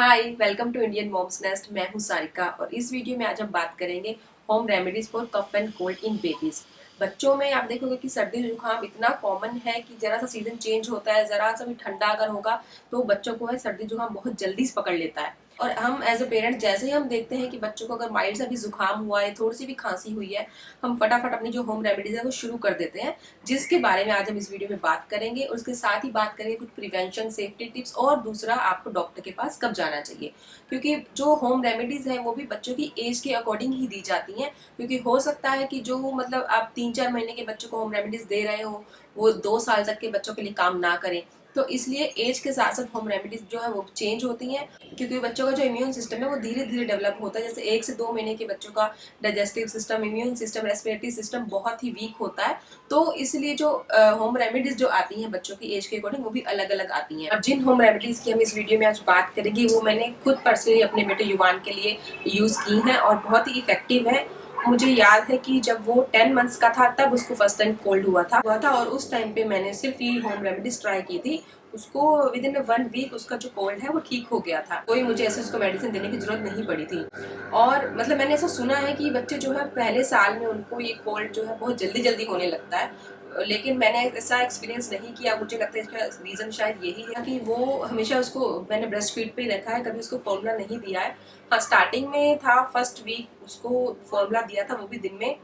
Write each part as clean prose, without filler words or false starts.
Hi, welcome to Indian moms nest. मैं हूं सारिका और इस वीडियो में आज हम बात करेंगे home remedies for cough and cold in babies. बच्चों में आप देखोगे कि सर्दी जुकाम इतना कॉमन है कि जरा सा सीजन चेंज होता है, जरा सा भी ठंडा अगर होगा तो बच्चों को है सर्दी जुकाम बहुत जल्दी से पकड़ लेता है। और हम एज अ पेरेंट जैसे ही हम देखते हैं कि बच्चों को अगर माइल्ड सा भी जुकाम हुआ है, थोड़ी सी भी खांसी हुई है, हम फटाफट अपनी जो होम रेमेडीज है वो शुरू कर देते हैं, जिसके बारे में आज हम इस वीडियो में बात करेंगे। और उसके साथ ही बात करेंगे कुछ प्रिवेंशन सेफ्टी टिप्स और दूसरा आपको डॉक्टर के पास कब जाना चाहिए, क्योंकि जो होम रेमेडीज है वो भी बच्चों की एज के अकॉर्डिंग ही दी जाती हैं। क्योंकि हो सकता है कि जो मतलब आप 3-4 महीने के बच्चों को होम रेमेडीज दे रहे हो वो 2 साल तक के बच्चों के लिए काम ना करें। तो इसलिए एज के साथ साथ होम रेमेडीज जो है वो चेंज होती हैं, क्योंकि बच्चों का जो इम्यून सिस्टम है वो धीरे धीरे डेवलप होता है। जैसे 1 से 2 महीने के बच्चों का digestive system, immune system, respiratory system बहुत ही वीक होता है। तो इसलिए जो होम रेमेडीज जो आती हैं बच्चों की एज के अकॉर्डिंग वो भी अलग अलग आती हैं। और जिन होम रेमेडीज की हम इस वीडियो में आज बात करेंगे वो मैंने खुद पर्सनली अपने बेटे युवान के लिए यूज की हैं और बहुत ही इफेक्टिव है। मुझे याद है कि जब वो 10 मंथ्स का था तब उसको फर्स्ट टाइम कोल्ड हुआ था और उस टाइम पे मैंने सिर्फ ये होम रेमेडीज ट्राई की थी। उसको विद इन 1 वीक उसका जो कोल्ड है वो ठीक हो गया था। कोई मुझे ऐसे उसको मेडिसिन देने की जरूरत नहीं पड़ी थी। और मतलब मैंने ऐसा सुना है कि बच्चे जो है पहले साल में उनको ये कोल्ड जो है बहुत जल्दी जल्दी होने लगता है, लेकिन मैंने ऐसा एक्सपीरियंस नहीं किया। मुझे लगता है इसका रीजन शायद यही है कि वो हमेशा उसको मैंने ब्रेस्ट फीड पे ही रखा है, कभी उसको फॉर्मूला नहीं दिया है। हाँ, स्टार्टिंग में था, फर्स्ट वीक उसको फॉर्मूला दिया था, वो भी दिन में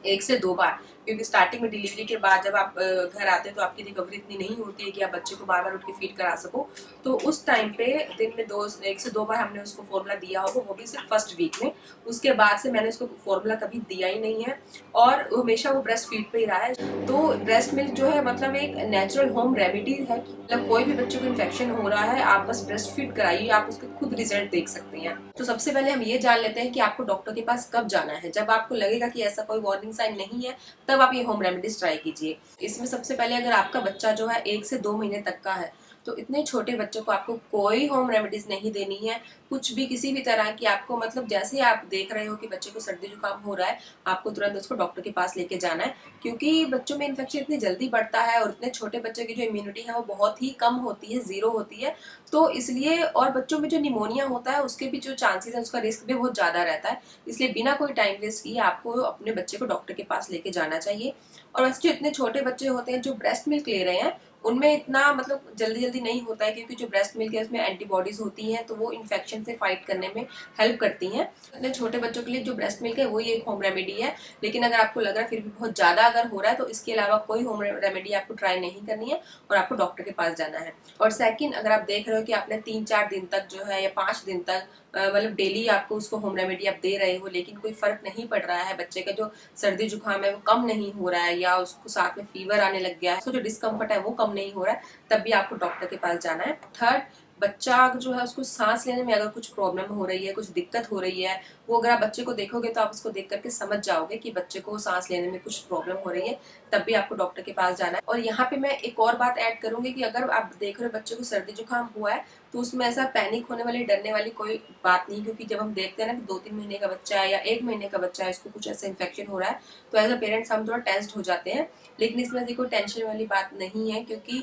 1 से 2 बार। क्योंकि स्टार्टिंग में डिलीवरी के बाद जब आप घर आते हैं तो आपकी रिकवरी इतनी नहीं होती है कि आप बच्चे को बार बार उठ के फीड करा सको। तो उस टाइम पे दिन में 1 से 2 बार हमने उसको फॉर्मूला दिया होगा, वो भी सिर्फ फर्स्ट वीक में। उसके बाद से मैंने उसको फॉर्मूला कभी दिया ही नहीं है और हमेशा वो ब्रेस्ट फीड पे ही रहा है। तो ब्रेस्ट मिल्क जो है मतलब एक नेचुरल होम रेमेडी है कि मतलब कोई भी बच्चों को इन्फेक्शन हो रहा है, आप बस ब्रेस्ट फीड कराइए, आप उसके खुद रिजल्ट देख सकते हैं। तो सबसे पहले हम ये जान लेते हैं कि आपको डॉक्टर के पास कब जाना है। जब आपको लगेगा कि ऐसा कोई वार्निंग साइन नहीं है तब आप ये होम रेमेडीज ट्राई कीजिए। इसमें सबसे पहले अगर आपका बच्चा जो है 1 से 2 महीने तक का है तो इतने छोटे बच्चों को आपको कोई होम रेमेडीज नहीं देनी है। कुछ भी किसी भी तरह की आपको मतलब जैसे ही आप देख रहे हो कि बच्चे को सर्दी जुकाम हो रहा है, आपको तुरंत उसको डॉक्टर के पास लेके जाना है। क्योंकि बच्चों में इन्फेक्शन इतनी जल्दी बढ़ता है और इतने छोटे बच्चे की जो इम्यूनिटी है वो बहुत ही कम होती है, जीरो होती है। तो इसलिए और बच्चों में जो निमोनिया होता है उसके भी जो चांसेस है उसका रिस्क भी बहुत ज्यादा रहता है। इसलिए बिना कोई टाइम वेस्ट किए आपको अपने बच्चे को डॉक्टर के पास लेके जाना चाहिए। और वैसे जो इतने छोटे बच्चे होते हैं जो ब्रेस्ट मिल्क ले रहे हैं उनमें इतना मतलब जल्दी जल्दी नहीं होता है, क्योंकि जो ब्रेस्ट मिल्क है उसमें एंटीबॉडीज होती हैं तो वो इन्फेक्शन से फाइट करने में हेल्प करती हैं। इतने छोटे बच्चों के लिए जो ब्रेस्ट मिल्क है वो एक होम रेमेडी है। लेकिन अगर आपको लग रहा है फिर भी बहुत ज्यादा अगर हो रहा है तो इसके अलावा कोई होम रेमेडी आपको ट्राई नहीं करनी है और आपको डॉक्टर के पास जाना है। और सेकंड, अगर आप देख रहे हो कि आपने 3-4 दिन तक जो है या 5 दिन तक मतलब डेली आपको उसको होम रेमेडी आप दे रहे हो लेकिन कोई फर्क नहीं पड़ रहा है, बच्चे का जो सर्दी जुकाम है वो कम नहीं हो रहा है या उसको साथ में फीवर आने लग गया है, तो जो डिस्कम्फर्ट है वो कम नहीं हो रहा है, तब भी आपको डॉक्टर के पास जाना है। थर्ड, बच्चा जो है उसको सांस लेने में अगर कुछ प्रॉब्लम हो रही है, कुछ दिक्कत हो रही है, वो अगर आप बच्चे को देखोगे तो आप उसको देख करके समझ जाओगे कि बच्चे को सांस लेने में कुछ प्रॉब्लम हो रही है, तब भी आपको डॉक्टर के पास जाना है। और यहाँ पे मैं एक और बात ऐड करूंगी कि अगर आप देख रहे हो बच्चे को सर्दी जुकाम हुआ है तो उसमें ऐसा पैनिक होने वाली, डरने वाली कोई बात नहीं। क्योंकि जब हम देखते हैं ना कि 2-3 महीने का बच्चा है या 1 महीने का बच्चा है, इसको कुछ ऐसा इन्फेक्शन हो रहा है, तो एज अ पेरेंट्स हम थोड़ा टेंस्ड हो जाते हैं। लेकिन इसमें ऐसी कोई टेंशन वाली बात नहीं है, क्योंकि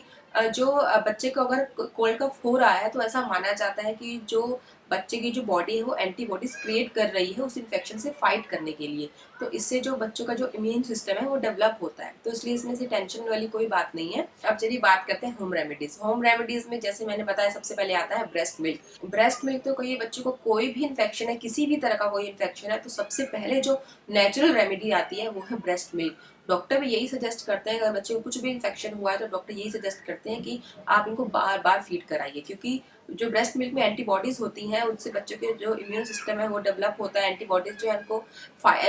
जो बच्चे को अगर कोल्ड कफ हो रहा है तो ऐसा माना जाता है कि जो बच्चे की जो बॉडी है वो एंटीबॉडीज क्रिएट कर रही है उस इन्फेक्शन से फाइट करने के लिए। तो इससे जो बच्चों का जो इम्यून सिस्टम है वो डेवलप होता है, तो इसलिए इसमें से टेंशन वाली कोई बात नहीं है। अब चलिए बात करते हैं होम रेमेडीज। होम रेमेडीज में जैसे मैंने बताया सबसे पहले आता है ब्रेस्ट मिल्क। ब्रेस्ट मिल्क तो कोई बच्चों को कोई भी इन्फेक्शन है, किसी भी तरह का कोई इन्फेक्शन है, तो सबसे पहले जो नेचुरल रेमेडी आती है वो है ब्रेस्ट मिल्क। डॉक्टर भी यही सजेस्ट करते हैं, अगर बच्चे को कुछ भी इन्फेक्शन हुआ है तो डॉक्टर यही सजेस्ट करते हैं कि आप इनको बार बार फीड कराइए। क्योंकि जो ब्रेस्ट मिल्क में एंटीबॉडीज होती हैं उनसे बच्चों के जो इम्यून सिस्टम है वो डेवलप होता है। एंटीबॉडीज जो है उनको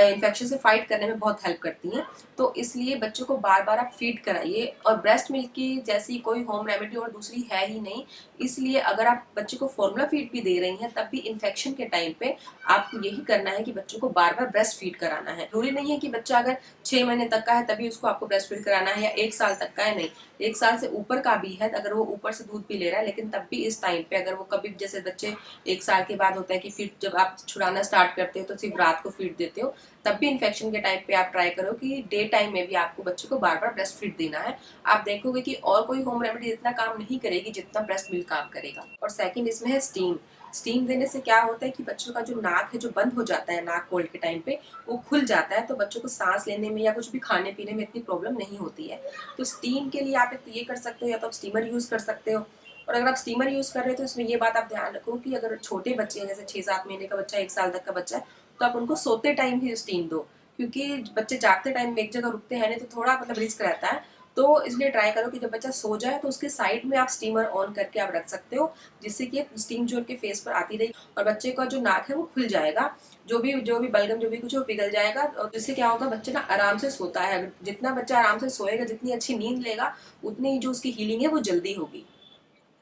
इन्फेक्शन से फाइट करने में बहुत हेल्प करती हैं। तो इसलिए बच्चों को बार बार आप फीड कराइए। और ब्रेस्ट मिल्क की जैसी कोई होम रेमेडी और दूसरी है ही नहीं, इसलिए अगर आप बच्चे को फॉर्मूला फीड भी दे रही हैं तब भी इन्फेक्शन के टाइम पे आपको यही करना है कि बच्चों को बार बार ब्रेस्ट फीड कराना है। जरूरी नहीं है कि बच्चा अगर 6 महीने तक का है तभी उसको आपको ब्रेस्ट फीड कराना है या 1 साल तक का है, नहीं। 1 साल से ऊपर का भी है, अगर वो ऊपर से दूध पी ले रहा है, लेकिन तब भी इस टाइम पे अगर वो कभी, जैसे बच्चे 1 साल के बाद होता है कि फीड जब आप छुड़ाना स्टार्ट करते हो तो सिर्फ रात को फीड देते हो, तब भी इन्फेक्शन के टाइम पे आप ट्राई करो कि डे टाइम में भी आपको बच्चे को बार बार ब्रेस्ट फीड देना है। आप देखोगे कि और कोई होम रेमेडी इतना काम नहीं करेगी जितना ब्रेस्ट मिल्क काम करेगा। और सेकंड इसमें है स्टीम। स्टीम देने से क्या होता है कि बच्चों का जो नाक है जो बंद हो जाता है, नाक कोल्ड के टाइम पे वो खुल जाता है, तो बच्चों को सांस लेने में या कुछ भी खाने पीने में इतनी प्रॉब्लम नहीं होती है। तो स्टीम के लिए आप ये कर सकते हो, या तो आप स्टीमर यूज कर सकते हो। और अगर आप स्टीमर यूज कर रहे हो तो इसमें ये बात आप ध्यान रखो कि अगर छोटे बच्चे हैं, जैसे 6-7 महीने का बच्चा, 1 साल तक का बच्चा है, तो आप उनको सोते टाइम ही स्टीम दो, क्योंकि बच्चे जागते टाइम एक जगह रुकते हैं नहीं, तो थोड़ा मतलब रिस्क रहता है। तो इसलिए ट्राई करो कि जब बच्चा सो जाए तो उसके साइड में आप स्टीमर ऑन करके आप रख सकते हो, जिससे कि स्टीम जो उनके फेस पर आती रही और बच्चे का जो नाक है वो खुल जाएगा, जो भी बलगम जो भी कुछ वो पिघल जाएगा। और जिससे क्या होगा, बच्चा ना आराम से सोता है। जितना बच्चा आराम से सोएगा, जितनी अच्छी नींद लेगा, उतनी ही जो उसकी हीलिंग है वो जल्दी होगी।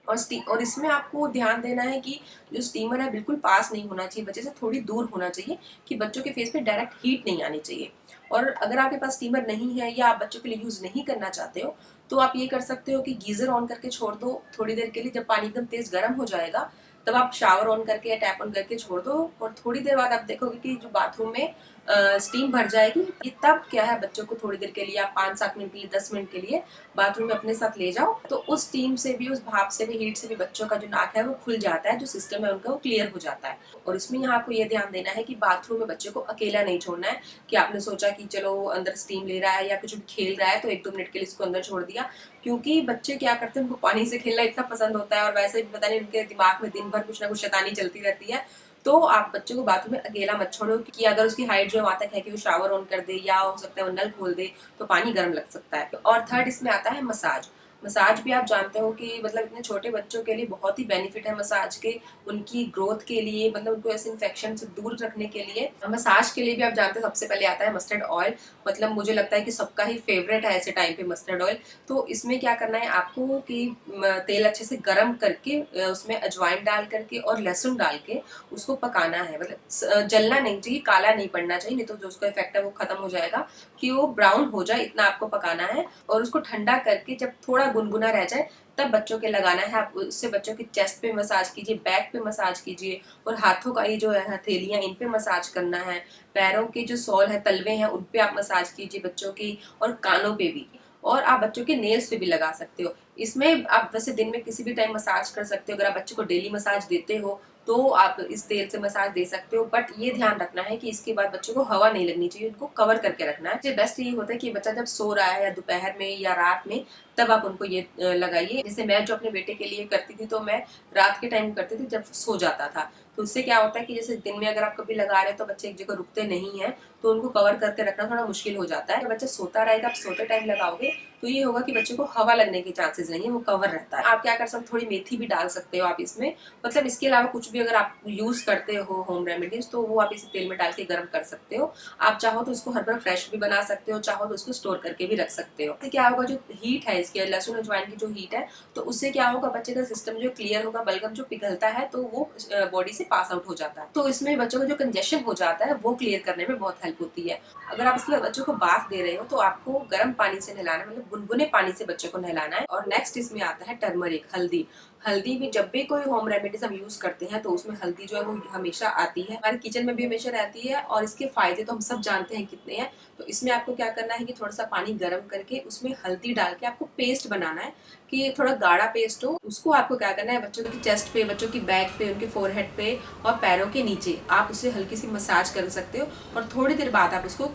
और इसमें आपको ध्यान देना है कि जो स्टीमर है बिल्कुल पास नहीं होना चाहिए, बच्चे से थोड़ी दूर होना चाहिए, कि बच्चों के फेस पे डायरेक्ट हीट नहीं आनी चाहिए। और अगर आपके पास स्टीमर नहीं है या आप बच्चों के लिए यूज नहीं करना चाहते हो, तो आप ये कर सकते हो कि गीजर ऑन करके छोड़ दो थोड़ी देर के लिए। जब पानी एकदम तेज गर्म हो जाएगा, तब आप शावर ऑन करके या टैप ऑन करके छोड़ दो, और थोड़ी देर बाद आप देखोगे कि जो बाथरूम में स्टीम भर जाएगी। कि तब क्या है, बच्चों को थोड़ी देर के लिए, आप 5-7 मिनट के लिए, 10 मिनट के लिए बाथरूम में अपने साथ ले जाओ, तो उस स्टीम से भी, उस भाप से भी, हीट से भी बच्चों का जो नाक है वो खुल जाता है, जो सिस्टम है उनका वो क्लियर हो जाता है। और इसमें यहाँ आपको ये ध्यान देना है कि बाथरूम में बच्चे को अकेला नहीं छोड़ना है, कि आपने सोचा कि चलो अंदर स्टीम ले रहा है या कुछ भी खेल रहा है तो 1-2 मिनट के लिए इसको अंदर छोड़ दिया। क्योंकि बच्चे क्या करते हैं, उनको पानी से खेलना इतना पसंद होता है, और वैसे भी पता नहीं उनके दिमाग में दिन भर कुछ ना कुछ शैतानी चलती रहती है। तो आप बच्चे को बाथरूम में अकेला मत छोड़ो, कि अगर उसकी हाइट जो वहां तक है कि वो शावर ऑन कर दे, या हो सकता है वो नल खोल दे, तो पानी गर्म लग सकता है। और थर्ड इसमें आता है मसाज। मसाज भी आप जानते हो कि मतलब इतने छोटे बच्चों के लिए बहुत ही बेनिफिट है मसाज के, उनकी ग्रोथ के लिए, मतलब उनको ऐसे इन्फेक्शन से दूर रखने के लिए। मसाज के लिए भी आप जानते हैं सबसे पहले आता है मस्टर्ड ऑयल। मतलब मुझे लगता है कि सबका ही फेवरेट है ऐसे टाइम पे मस्टर्ड ऑयल। तो इसमें क्या करना है आपको कि तेल अच्छे से गर्म करके उसमें अजवाइन डाल करके और लहसुन डाल के उसको पकाना है। मतलब जलना नहीं चाहिए, काला नहीं पड़ना चाहिए, नहीं तो जो उसका इफेक्ट है वो खत्म हो जाएगा। कि वो ब्राउन हो जाए इतना आपको पकाना है, और उसको ठंडा करके जब थोड़ा गुनगुना रह जाए तब बच्चों के लगाना है। आप उससे बच्चों की चेस्ट पे मसाज कीजिए, बैक पे मसाज कीजिए, और हाथों का ये जो है हथेलियां, इन पे मसाज करना है। पैरों के जो सोल है, तलवे हैं, उन पे आप मसाज कीजिए बच्चों की, और कानों पे भी। और आप बच्चों के नेल्स पे भी लगा सकते हो। इसमें आप वैसे दिन में किसी भी टाइम मसाज कर सकते हो। अगर आप बच्चे को डेली मसाज देते हो तो आप इस तेल से मसाज दे सकते हो, बट ये ध्यान रखना है कि इसके बाद बच्चों को हवा नहीं लगनी चाहिए, उनको कवर करके रखना है। बेस्ट ये होता है कि बच्चा जब सो रहा है, या दोपहर में या रात में, तब आप उनको ये लगाइए। जैसे मैं जो अपने बेटे के लिए करती थी, तो मैं रात के टाइम करती थी जब सो जाता था। तो उससे क्या होता है कि जैसे दिन में अगर आप कभी लगा रहे हो तो बच्चे एक जगह रुकते नहीं है, तो उनको कवर करके रखना थोड़ा मुश्किल हो जाता है। जब बच्चा सोता रहेगा, आप सोते टाइम लगाओगे तो ये होगा कि बच्चे को हवा लगने के चांसेस नहीं है, वो कवर रहता है। आप क्या कर सकते हो, थोड़ी मेथी भी डाल सकते हो आप इसमें। मतलब इसके अलावा कुछ भी अगर आप यूज करते हो होम रेमेडीज, तो वो आप इसी तेल में डाल के गर्म कर सकते हो। आप चाहो तो इसको हर बार फ्रेश भी बना सकते हो, चाहो तो इसको स्टोर करके भी रख सकते हो। तो क्या होगा, जो हीट है इसके लहसुन अजवाइन की जो हीट है, तो उससे क्या होगा, बच्चे का सिस्टम जो क्लियर होगा, बलगम जो पिघलता है तो वो बॉडी से पास आउट हो जाता है। तो इसमें बच्चों को जो कंजेशन हो जाता है वो क्लियर करने में बहुत हेल्प होती है। अगर आप इसमें बच्चों को बाथ दे रहे हो तो आपको गर्म पानी से नहलाना, मतलब गुनगुने पानी से बच्चों को नहलाना है। और नेक्स्ट इसमें आता है टर्मरिक, हल्दी। हल्दी भी जब भी कोई होम रेमेडीज हम यूज करते हैं तो उसमें हल्दी जो है वो हमेशा आती है, हमारे किचन में भी हमेशा रहती है, और इसके फायदे तो हम सब जानते हैं कितने हैं। तो इसमें आपको क्या करना है कि थोड़ा सा पानी गर्म करके उसमें हल्दी डाल के आपको पेस्ट बनाना है, कि थोड़ा गाढ़ा पेस्ट हो। उसको आपको क्या करना है, बच्चों की चेस्ट पे, बच्चों की बैक पे, उनके फोरहेड पे और पैरों के नीचे आप उसे हल्की सी मसाज कर सकते हो। और थोड़ी देर बाद आप उसको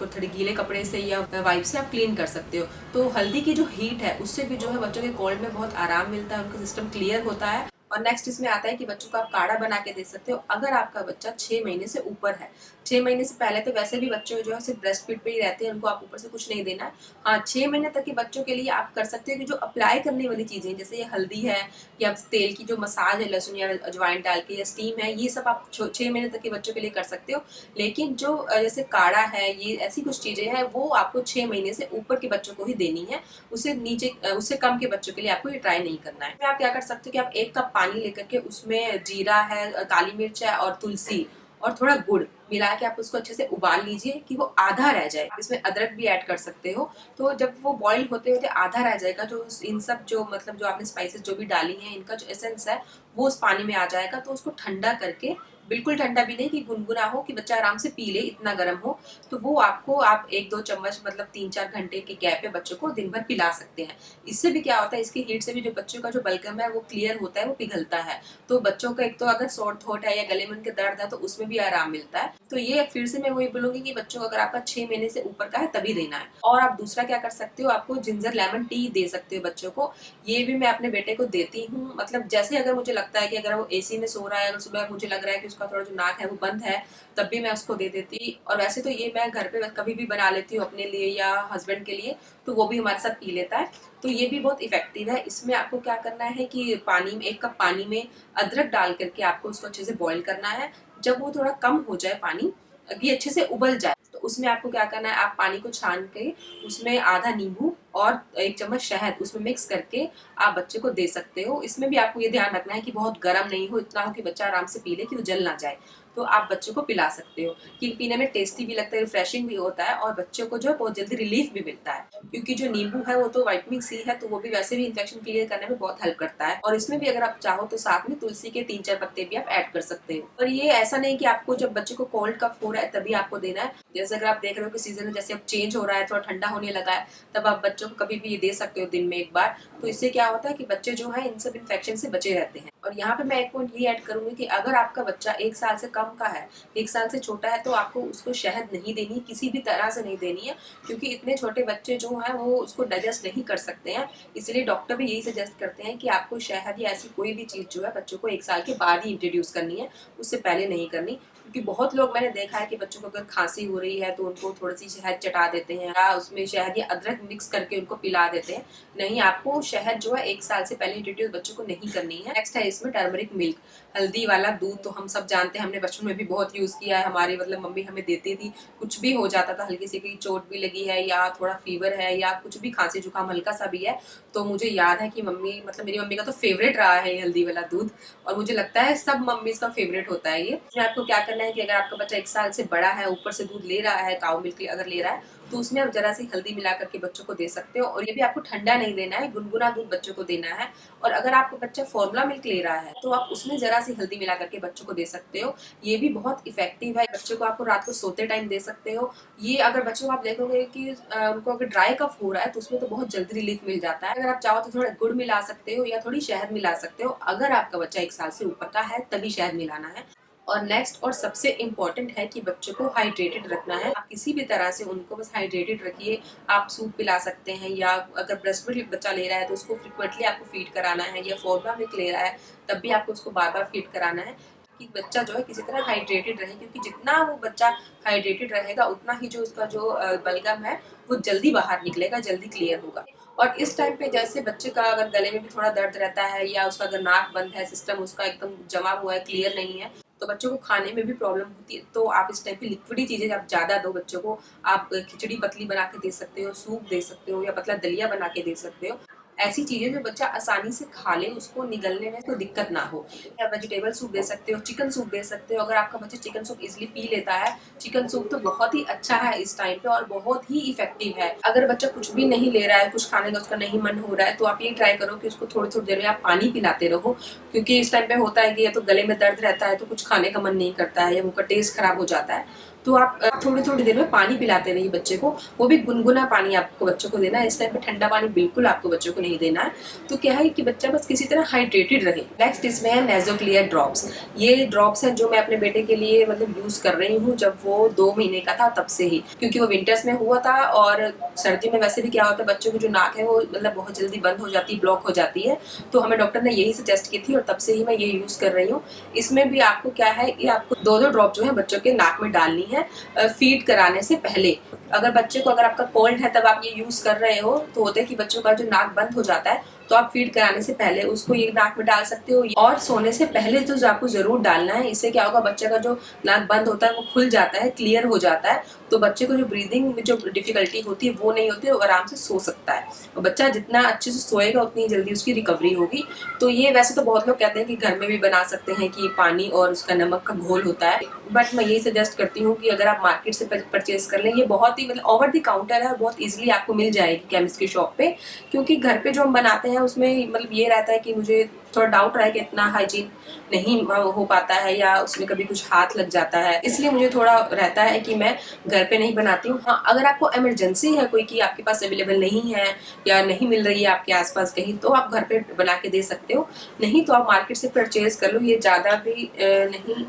थोड़े गीले कपड़े से या वाइप से आप क्लीन कर सकते हो। तो हल्दी की जो हीट है उससे भी जो है बच्चों के कोल्ड में बहुत आराम मिलता है, उनका सिस्टम क्लियर होता है। और नेक्स्ट इसमें आता है कि बच्चों को आप काढ़ा बना के दे सकते हो, अगर आपका बच्चा 6 महीने से ऊपर है। 6 महीने से पहले तो वैसे भी बच्चे जो है सिर्फ ब्रेस्ट फीड पे ही रहते हैं, उनको आप ऊपर से कुछ नहीं देना है। हाँ, 6 महीने तक के बच्चों के लिए आप कर सकते हो कि जो अप्लाई करने वाली चीजें, जैसे ये हल्दी है, या तेल की जो मसाज है लहसुन या अजवाइन डाल के, या स्टीम है, ये सब आप 6 महीने तक के बच्चों के लिए कर सकते हो। लेकिन जो जैसे काढ़ा है, ये ऐसी कुछ चीजें हैं, वो आपको 6 महीने से ऊपर के बच्चों को ही देनी है। उससे नीचे उससे कम के बच्चों के लिए आपको ये ट्राई नहीं करना है। आप क्या कर सकते हो कि आप 1 कप पानी लेकर के उसमें जीरा है, काली मिर्च है और तुलसी और थोड़ा गुड़ मिला के आप उसको अच्छे से उबाल लीजिए कि वो आधा रह जाए। इसमें अदरक भी ऐड कर सकते हो। तो जब वो बॉईल होते होते आधा रह जाएगा, जो इन सब जो मतलब जो आपने स्पाइसेस जो भी डाली हैं, इनका जो एसेंस है वो उस पानी में आ जाएगा। तो उसको ठंडा करके, बिल्कुल ठंडा भी नहीं कि गुनगुना हो कि बच्चा आराम से पी ले, इतना गर्म हो, तो वो आपको आप 1-2 चम्मच मतलब 3-4 घंटे के गैप पे बच्चों को दिन भर पिला सकते हैं। इससे भी क्या होता है, इसकी हीट से भी जो बच्चों का जो बलगम है वो क्लियर होता है, वो पिघलता है। तो बच्चों का एक तो अगर सॉर थ्रोट है या गले में उनके दर्द है तो उसमें भी आराम मिलता है। तो ये फिर से मैं वही बोलूंगी कि बच्चों को अगर आपका 6 महीने से ऊपर का है तभी देना है। और आप दूसरा क्या कर सकते हो, आपको जिंजर लेमन टी दे सकते हो बच्चों को। ये भी मैं अपने बेटे को देती हूँ। मतलब जैसे अगर मुझे लगता है कि अगर वो एसी में सो रहा है, अगर सुबह मुझे लग रहा है कि उसका थोड़ा जो नाक है वो बंद है, तब भी मैं उसको दे देती। और वैसे तो ये मैं घर पे कभी भी बना लेती हूँ अपने लिए या हस्बैंड के लिए, तो वो भी हमारे साथ पी लेता है। तो ये भी बहुत इफेक्टिव है। इसमें आपको क्या करना है कि पानी में 1 कप पानी में अदरक डाल करके आपको उसको अच्छे से बॉईल करना है। जब वो थोड़ा कम हो जाए पानी, ये अच्छे से उबल जाए, तो उसमें आपको क्या करना है, आप पानी को छान के उसमें आधा नींबू और 1 चम्मच शहद उसमें मिक्स करके आप बच्चे को दे सकते हो। इसमें भी आपको ये ध्यान रखना है कि बहुत गर्म नहीं हो, इतना हो कि बच्चा आराम से पी ले, कि वो जल ना जाए। तो आप बच्चों को पिला सकते हो कि पीने में टेस्टी भी लगता है, रिफ्रेशिंग भी होता है और बच्चों को जो है बहुत जल्दी रिलीफ भी मिलता है। क्योंकि जो नींबू है वो तो विटामिन सी है, तो वो भी वैसे भी इन्फेक्शन क्लियर करने में बहुत हेल्प करता है। और इसमें भी अगर आप चाहो तो साथ में तुलसी के 3-4 पत्ते भी आप ऐड कर सकते हो। और ये ऐसा नहीं कि आपको जब बच्चे को कोल्ड कफ हो रहा है तभी आपको देना है। जैसे अगर आप देख रहे हो कि सीजन जैसे अब चेंज हो रहा है, थोड़ा ठंडा होने लगा है, तब आप बच्चों को कभी भी ये दे सकते हो दिन में 1 बार। तो इससे क्या होता है कि बच्चे जो है इन सब इन्फेक्शन से बचे रहते हैं। और यहाँ पे मैं एक पॉइंट ये ऐड करूंगी कि अगर आपका बच्चा 1 साल से कम का है, 1 साल से छोटा है, तो आपको उसको शहद नहीं देनी, किसी भी तरह से नहीं देनी है। क्योंकि इतने छोटे बच्चे जो हैं वो उसको डाइजेस्ट नहीं कर सकते हैं। इसलिए डॉक्टर भी यही सजेस्ट करते हैं कि आपको शहद या ऐसी कोई भी चीज़ जो है बच्चों को 1 साल के बाद ही इंट्रोड्यूस करनी है, उससे पहले नहीं करनी। क्योंकि बहुत लोग मैंने देखा है कि बच्चों को अगर खांसी हो रही है तो उनको थोड़ी सी शहद चटा देते हैं या उसमें शहद या अदरक मिक्स करके उनको पिला देते हैं। नहीं, आपको शहद जो है 1 साल से पहले इंट्रोड्यूस बच्चों को नहीं करनी है। नेक्स्ट है इसमें टर्मरिक मिल्क, हल्दी वाला दूध। तो हम सब जानते हैं, हमने बचपन में भी बहुत यूज किया है, हमारी मतलब मम्मी हमें देती थी। कुछ भी हो जाता था, हल्की सी कोई चोट भी लगी है या थोड़ा फीवर है या कुछ भी खांसी जुकाम हल्का सा भी है, तो मुझे याद है कि मम्मी मतलब मेरी मम्मी का तो फेवरेट रहा है हल्दी वाला दूध। और मुझे लगता है सब मम्मी का फेवरेट होता है ये। आपको क्या करना है कि अगर आपका बच्चा 1 साल से बड़ा है, ऊपर से दूध ले रहा है, काऊ मिल्क अगर ले रहा है, तो उसमें आप जरा सी हल्दी मिला करके बच्चों को दे सकते हो। और ये भी आपको ठंडा नहीं देना है, गुनगुना दूध बच्चों को देना है। और अगर आपका बच्चा फॉर्मूला मिल्क ले रहा है तो आप उसमें जरा सी हल्दी मिला करके बच्चों को दे सकते हो। ये भी बहुत इफेक्टिव है। बच्चों को आपको रात को सोते टाइम दे सकते हो। ये अगर बच्चों को आप देखोगे कि उनको अगर ड्राई कफ हो रहा है तो उसमें तो बहुत जल्दी रिलीफ मिल जाता है। अगर आप चाहो तो थोड़ा गुड़ मिला सकते हो या थोड़ी शहद मिला सकते हो। अगर आपका बच्चा 1 साल से ऊपर का है तभी शहद मिलाना है। और नेक्स्ट और सबसे इम्पोर्टेंट है कि बच्चों को हाइड्रेटेड रखना है। आप किसी भी तरह से उनको बस हाइड्रेटेड रखिए। आप सूप पिला सकते हैं या अगर ब्रेस्ट मिल्क बच्चा ले रहा है तो उसको फ्रिक्वेंटली आपको फीड कराना है, या फॉर्मूला मिल्क ले रहा है तब भी आपको उसको बार बार फीड कराना है कि बच्चा जो है किसी तरह हाइड्रेटेड रहे। क्योंकि जितना वो बच्चा हाइड्रेटेड रहेगा उतना ही जो उसका जो बलगम है वो जल्दी बाहर निकलेगा, जल्दी क्लियर होगा। और इस टाइम पे जैसे बच्चे का अगर गले में भी थोड़ा दर्द रहता है या उसका अगर नाक बंद है, सिस्टम उसका एकदम जमा हुआ है, क्लियर नहीं है, तो बच्चों को खाने में भी प्रॉब्लम होती है। तो आप इस टाइप की लिक्विडी चीजें आप ज्यादा दो बच्चों को। आप खिचड़ी पतली बना के दे सकते हो, सूप दे सकते हो या पतला दलिया बना के दे सकते हो। ऐसी चीजें जो बच्चा आसानी से खा ले, उसको निगलने में कोई दिक्कत ना हो। या वेजिटेबल सूप दे सकते हो, चिकन सूप दे सकते हो। अगर आपका बच्चा चिकन सूप इजिली पी लेता है, चिकन सूप तो बहुत ही अच्छा है इस टाइम पे और बहुत ही इफेक्टिव है। अगर बच्चा कुछ भी नहीं ले रहा है, कुछ खाने का उसका नहीं मन हो रहा है, तो आप ये ट्राई करो कि उसको थोड़ी थोड़ी देर में आप पानी पिलाते रहो। क्योंकि इस टाइम पे होता है कि या तो गले में दर्द रहता है तो कुछ खाने का मन नहीं करता है या मुंह का टेस्ट खराब हो जाता है। तो आप थोड़ी थोड़ी देर में पानी पिलाते रहिए बच्चे को। वो भी गुनगुना पानी आपको बच्चों को देना है। इस टाइम पे ठंडा पानी बिल्कुल आपको बच्चों को नहीं देना है। तो क्या है कि बच्चा बस किसी तरह हाइड्रेटेड रहे। नेक्स्ट इसमें है नेज़ोक्लियर ड्रॉप्स। ये ड्रॉप्स हैं जो मैं अपने बेटे के लिए मतलब यूज कर रही हूँ जब वो 2 महीने का था तब से ही। क्योंकि वो विंटर्स में हुआ था और सर्दी में वैसे भी क्या होता है, बच्चों की जो नाक है वो मतलब बहुत जल्दी बंद हो जाती है, ब्लॉक हो जाती है। तो हमें डॉक्टर ने यही सजेस्ट की थी और तब से ही मैं ये यूज कर रही हूँ। इसमें भी आपको क्या है कि आपको 2-2 ड्रॉप जो है बच्चों के नाक में डालनी है फीड कराने से पहले। अगर बच्चे को अगर आपका कोल्ड है तब आप ये यूज कर रहे हो तो होता है कि बच्चों का जो नाक बंद हो जाता है, तो आप फीड कराने से पहले उसको ये नाक में डाल सकते हो, और सोने से पहले तो आपको जरूर डालना है। इससे क्या होगा, बच्चे का जो नाक बंद होता है वो खुल जाता है, क्लियर हो जाता है, तो बच्चे को जो ब्रीदिंग में जो डिफिकल्टी होती है वो नहीं होती है, वो आराम से सो सकता है। और बच्चा जितना अच्छे से सोएगा उतनी जल्दी उसकी रिकवरी होगी। तो ये वैसे तो बहुत लोग कहते हैं कि घर में भी बना सकते हैं कि पानी और उसका नमक का घोल होता है, बट मैं यही सजेस्ट करती हूँ कि अगर आप मार्केट से परचेज कर लें, ये बहुत ही मतलब ओवर द काउंटर है, बहुत इजीली आपको मिल जाएगी केमिस्ट की शॉप पे। क्योंकि घर पे जो हम बनाते हैं उसमें मतलब ये रहता है कि मुझे थोड़ा डाउट रहा है कि इतना हाइजीन नहीं हो पाता है या उसमें कभी कुछ हाथ लग जाता है, इसलिए मुझे थोड़ा रहता है कि मैं घर पे नहीं बनाती हूँ। हाँ, अगर आपको इमरजेंसी है कोई कि आपके पास अवेलेबल नहीं है या नहीं मिल रही है आपके आसपास कहीं, तो आप घर पे बना के दे सकते हो, नहीं तो आप मार्केट से परचेज कर लो। ये ज़्यादा भी नहीं,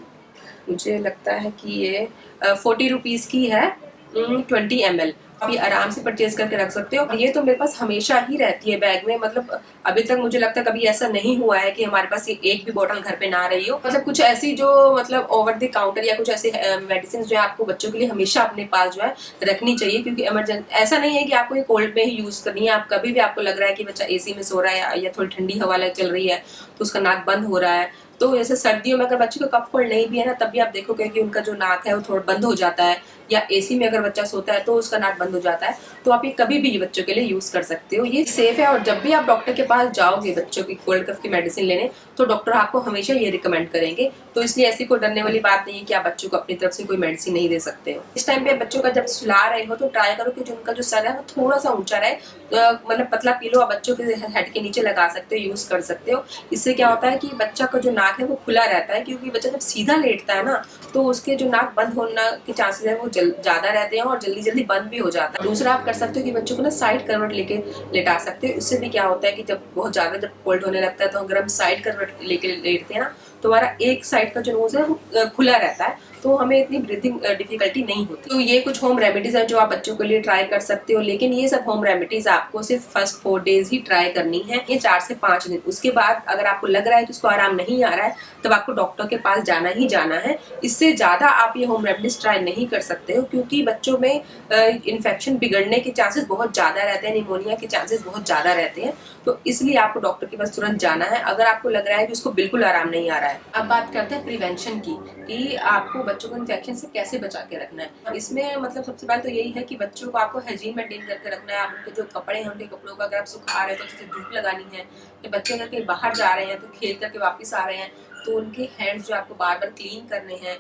मुझे लगता है कि ये 40 रुपीज़ की है, 20 ml। आप ये आराम से परचेज करके रख सकते हो। ये तो मेरे पास हमेशा ही रहती है बैग में, मतलब अभी तक मुझे लगता है कभी ऐसा नहीं हुआ है कि हमारे पास ये एक भी बोतल घर पे ना रही हो। मतलब कुछ ऐसी जो मतलब ओवर द काउंटर या कुछ ऐसे मेडिसिन जो है आपको बच्चों के लिए हमेशा अपने पास जो है रखनी चाहिए, क्योंकि इमरजेंसी ऐसा नहीं है कि आपको ये कोल्ड में ही यूज करनी है। आप कभी भी आपको लग रहा है कि बच्चा एसी में सो रहा है या थोड़ी ठंडी हवा चल रही है तो उसका नाक बंद हो रहा है, तो जैसे सर्दियों में अगर बच्चे को कफ कोल्ड नहीं भी है ना, तब भी आप देखोगे कि उनका जो नाक है वो थोड़ा बंद हो जाता है, या एसी में अगर बच्चा सोता है तो उसका नाक बंद हो जाता है। तो आप ये कभी भी बच्चों के लिए यूज कर सकते हो, ये सेफ है। और जब भी आप डॉक्टर के पास जाओगे बच्चों की कोल्ड कफ की मेडिसिन लेने, तो डॉक्टर आपको हमेशा ये रिकमेंड करेंगे। तो इसलिए ऐसी कोई डरने वाली बात नहीं है कि आप बच्चों को अपनी तरफ से कोई मेडिसिन नहीं दे सकते हो। इस टाइम पे बच्चों का जब सुला रहे हो तो ट्राई करो कि जो उनका जो सर है वो थोड़ा सा ऊंचा रहे, मतलब पतला पिलो आप बच्चों के हेड के नीचे लगा सकते हो, यूज कर सकते हो। इससे क्या होता है कि बच्चा का जो नाक है वो खुला रहता है, क्योंकि बच्चा जब सीधा लेटता है ना तो उसके जो नाक बंद होने के चांसेस है वो ज्यादा रहते हैं और जल्दी जल्दी बंद भी हो जाता है। दूसरा आप कर सकते हो कि बच्चों को ना साइड करवट लेके लेटा सकते हो। इससे भी क्या होता है कि जब बहुत ज्यादा जब कोल्ड होने लगता है तो अगर हम साइड करवट लेके लेटते हैं ना, तो हमारा एक साइड का जो नोज है वो खुला रहता है, तो हमें इतनी ब्रीथिंग डिफिकल्टी नहीं होती। तो ये कुछ होम रेमेडीज है जो आप बच्चों के लिए ट्राई कर सकते हो, लेकिन ये सब होम रेमेडीज आपको सिर्फ फर्स्ट 4 डेज ही ट्राई करनी है, ये 4 से 5 दिन। उसके बाद अगर आपको लग रहा है कि उसको आराम नहीं आ रहा है, तब आपको डॉक्टर के पास जाना ही जाना है। इससे ज्यादा आप ये होम रेमेडीज ट्राई नहीं कर सकते हो, क्योंकि बच्चों में इन्फेक्शन बिगड़ने के चांसेस बहुत ज्यादा रहते हैं, निमोनिया के चांसेस बहुत ज्यादा रहते हैं। तो इसलिए आपको डॉक्टर के पास तुरंत जाना है अगर आपको लग रहा है कि उसको बिल्कुल आराम नहीं आ रहा है। अब बात करते हैं प्रिवेंशन की, कि आपको बच्चों को इन्फेक्शन से कैसे बचा के रखना है। इसमें मतलब सबसे पहले तो यही है कि बच्चों को आपको हाइजीन मेंटेन करके रखना है। आप उनके जो कपड़े हैं उनके कपड़ों का अगर आप सुखा रहे हैं तो अच्छे से धूप लगानी है। कि बच्चे अगर कहीं बाहर जा रहे हैं तो खेल करके वापस आ रहे हैं तो उनके हैंड्स जो आपको बार बार क्लीन करने हैं,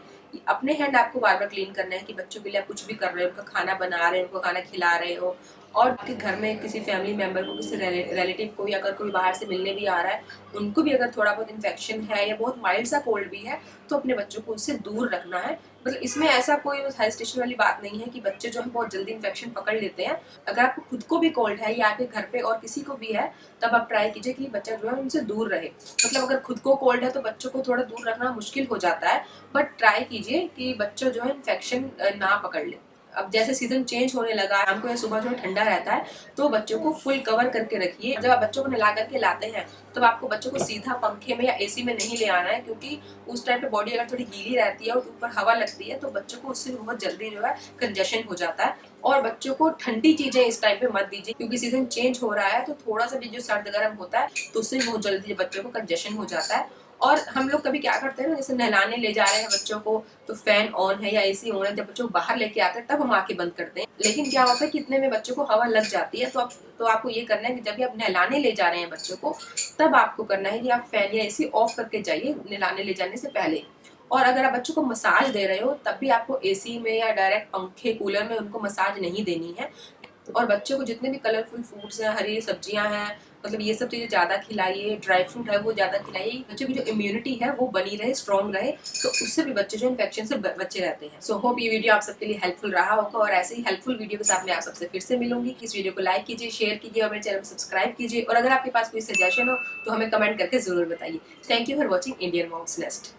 अपने हैंड आपको बार बार क्लीन करना है कि बच्चों के लिए आप कुछ भी कर रहे हो, उनका खाना बना रहे हो, उनको खाना खिला रहे हो, और आपके घर में किसी फैमिली मेंबर को, किसी रिलेटिव को, या अगर कोई बाहर से मिलने भी आ रहा है उनको भी अगर थोड़ा बहुत इन्फेक्शन है या बहुत माइल्ड सा कोल्ड भी है तो अपने बच्चों को उससे दूर रखना है। मतलब इसमें ऐसा कोई हेजिटेशन वाली बात नहीं है कि बच्चे जो है बहुत जल्दी इन्फेक्शन पकड़ लेते हैं। अगर आपको खुद को भी कोल्ड है या आपके घर पे और किसी को भी है, तब आप ट्राई कीजिए कि बच्चा जो है उनसे दूर रहे। मतलब अगर खुद को कोल्ड है तो बच्चों को थोड़ा दूर रखना मुश्किल हो जाता है, बट ट्राई कीजिए कि बच्चों जो है इन्फेक्शन ना पकड़ ले। अब जैसे सीजन चेंज होने लगा है, हमको सुबह थोड़ा ठंडा रहता है, तो बच्चों को फुल कवर करके रखिए। जब आप बच्चों को नहला करके लाते हैं तो आपको बच्चों को सीधा पंखे में या एसी में नहीं ले आना है, क्योंकि उस टाइम पे बॉडी अगर थोड़ी गीली रहती है और ऊपर हवा लगती है तो बच्चों को उससे बहुत जल्दी जो है कंजेशन हो जाता है। और बच्चों को ठंडी चीजें इस टाइम पे मत दीजिए, क्योंकि सीजन चेंज हो रहा है तो थोड़ा सा भी जो सर्द गर्म होता है तो उससे बहुत जल्दी बच्चों को कंजेशन हो जाता है। और हम लोग कभी क्या करते हैं ना, जैसे नहलाने ले जा रहे हैं बच्चों को तो फैन ऑन है या एसी ऑन है, जब बच्चों को बाहर लेके आते हैं तब हम आंखें बंद करते हैं। लेकिन क्या होता है कि इतने में बच्चों को हवा लग जाती है, तो आपको ये करना है कि जब भी आप नहलाने ले जा रहे हैं बच्चों को, तब आपको करना है कि आप फैन या एसी ऑफ करके जाइए नहलाने ले जाने से पहले। और अगर आप बच्चों को मसाज दे रहे हो तब भी आपको एसी में या डायरेक्ट पंखे कूलर में उनको मसाज नहीं देनी है। और बच्चों को जितने भी कलरफुल फ्रूट्स हैं, हरी सब्जियां हैं, मतलब ये सब चीजें ज्यादा खिलाइए, ड्राई फ्रूट है वो ज्यादा खिलाइए। बच्चों की जो इम्यूनिटी है वो बनी रहे, स्ट्रॉन्ग रहे, तो उससे भी बच्चे जो इन्फेक्शन से बचे रहते हैं। सो होप ये वीडियो आप सबके लिए हेल्पफुल रहा होगा, और ऐसे ही हेल्पफुल वीडियो के साथ मैं आप सबसे फिर से मिलूंगी। इस वीडियो को लाइक कीजिए, शेयर कीजिए और मेरे चैनल को सब्सक्राइब कीजिए। और अगर आपके पास कोई सजेशन हो तो हमें कमेंट करके जरूर बताइए। Thank you for watching Indian moms nest.